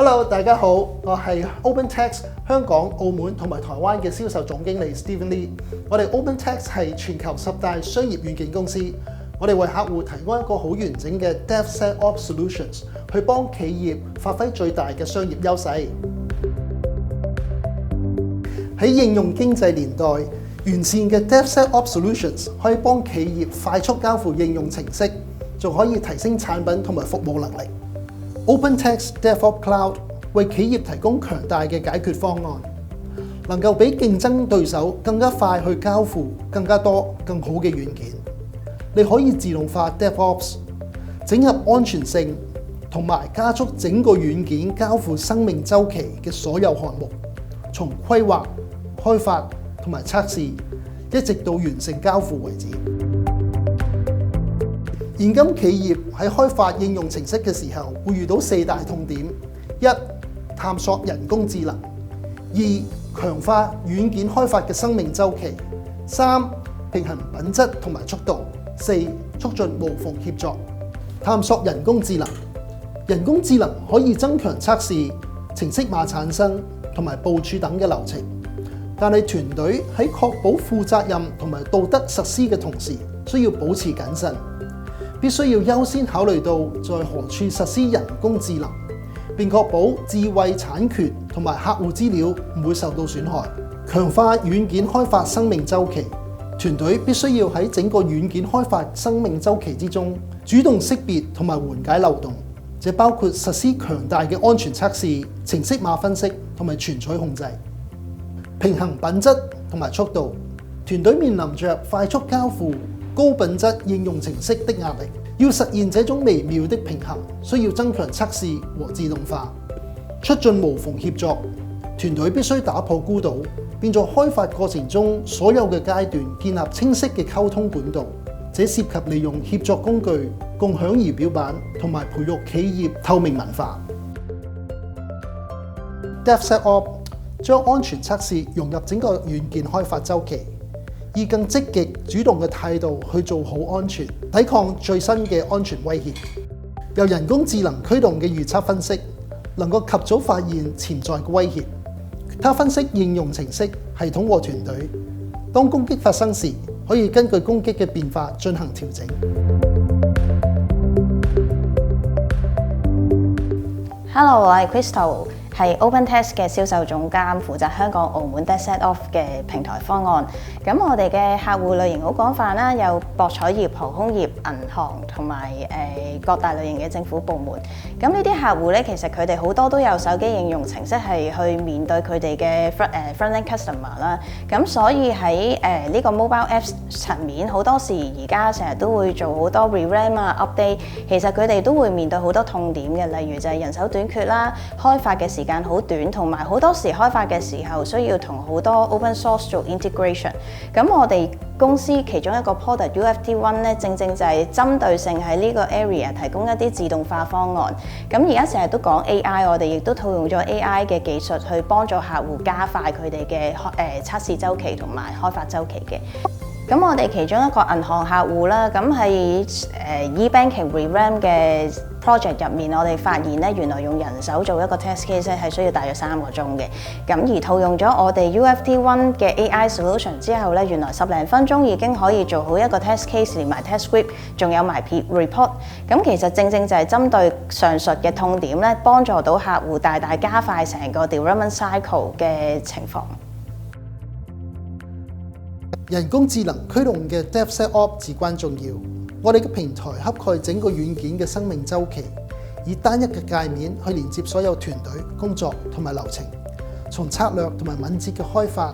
Hello， 大家好，我係 OpenText 香港、澳門同埋台灣嘅銷售總經理 Stephen Lee。我哋 OpenText 係全球10大商業軟件公司，我哋為客戶提供一個好完整嘅 DevSecOps Solutions， 去幫企業發揮最大嘅商業優勢。喺應用經濟年代，完善嘅 DevSecOps Solutions 可以幫企業快速交付應用程式，仲可以提升產品同埋服務能力。OpenText DevOps Cloud 為企業提供強大嘅解決方案，能夠比競爭對手更加快去交付更加多、更好嘅軟件。你可以自動化 DevOps， 整合安全性同埋加速整個軟件交付生命週期嘅所有項目，從規劃、開發同埋測試，一直到完成交付為止。現今企業喺開發應用程式嘅時候，會遇到4大痛點：一、探索人工智能；二、強化軟件開發嘅生命週期；三、平衡品質同埋速度；四、促進無縫協作。探索人工智能，人工智能可以增強測試、程式碼產生同埋部署等嘅流程，但係團隊喺確保負責任同埋道德實施嘅同時，需要保持謹慎。必須要優先考慮到在何處實施人工智能，並確保智慧產權同埋客戶資料唔會受到損害。強化軟件開發生命週期，團隊必須要喺整個軟件開發生命週期之中，主動識別同埋緩解漏洞，這包括實施強大嘅安全測試、程式碼分析同埋存取控制。平衡品質同埋速度，團隊面臨着快速交付、高品質應用程式的壓力，要實現這種微妙的平衡，需要增強測試和自動化，促進無縫協作。團隊必須打破孤島，並在開發過程中所有嘅階段建立清晰嘅溝通管道。這涉及利用協作工具、共享儀表板同埋培育企業透明文化。DevSecOps 將安全測試融入整個軟件開發週期，以更積極主動嘅態度去做好安全，抵抗最新嘅安全威脅。由人工智能驅動嘅預測分析，能夠及早發現潛在嘅威脅。它分析應用程式、系統和團隊，當攻擊發生時，可以根據攻擊嘅變化進行調整。Hello， 我係 Crystal， 係 OpenText 嘅銷售總監，負責香港、澳門 DevSecOps 嘅平台方案。咁我哋嘅客戶類型好廣泛啦，有博彩業、航空業、銀行同埋各大類型嘅政府部門。咁呢啲客戶咧，其實佢哋好多都有手機應用程式係去面對佢哋嘅frontend customer 啦。咁所以喺呢個 mobile apps 層面，好多時而家成日都會做好多 revamp 啊 update。其實佢哋都會面對好多痛點嘅，例如就係人手短缺啦，開發嘅時間好短，同埋好多時開發嘅時候需要同好多 open source 做 integration。咁我哋公司其中一個 product UFT1 咧，正正就係針對性喺呢個 area 提供一啲自動化方案。咁而家成日都講 AI， 我哋亦都套用咗 AI 嘅技術去幫助客戶加快佢哋嘅測試週期同埋開發週期嘅。咁我哋其中一個銀行客戶啦，咁係e-banking revamp 嘅 project 入面，我哋發現咧，原來用人手做一個 test case 係需要大約3個鐘嘅。咁而套用咗我哋 UFT1 嘅 AI solution 之後咧，原來10零分鐘已經可以做好一個 test case， 連埋 test script， 仲有埋 report。咁其實正正就係針對上述嘅痛點咧，幫助到客戶大大加快成個 development cycle 嘅情況。人工智能驅動嘅 DevSecOps 至關重要。我哋嘅平台涵蓋整個軟件嘅生命週期，以單一嘅界面去連接所有團隊工作同埋流程，從策略同埋敏捷嘅開發，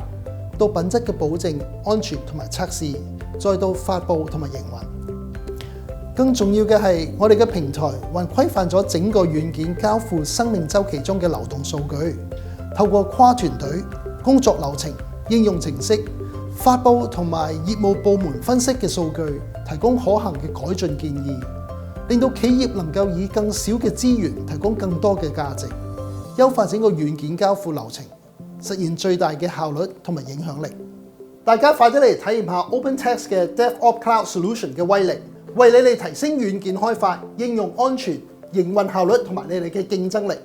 到品質嘅保證、安全同埋測試，再到發布同埋營運。更重要嘅係，我哋嘅平台還規範咗整個軟件交付生命週期中嘅流動數據，透過跨團隊、工作流程、應用程式、發布同埋業務部門分析嘅數據，提供可行嘅改進建議，令到企業能夠以更少嘅資源提供更多嘅價值，優化整個軟件交付流程，實現最大嘅效率同埋影響力。大家快啲嚟體驗下 OpenText 嘅 DevOps Cloud Solution 嘅威力，為你哋提升軟件開發、應用安全、營運效率同埋你哋嘅競爭力。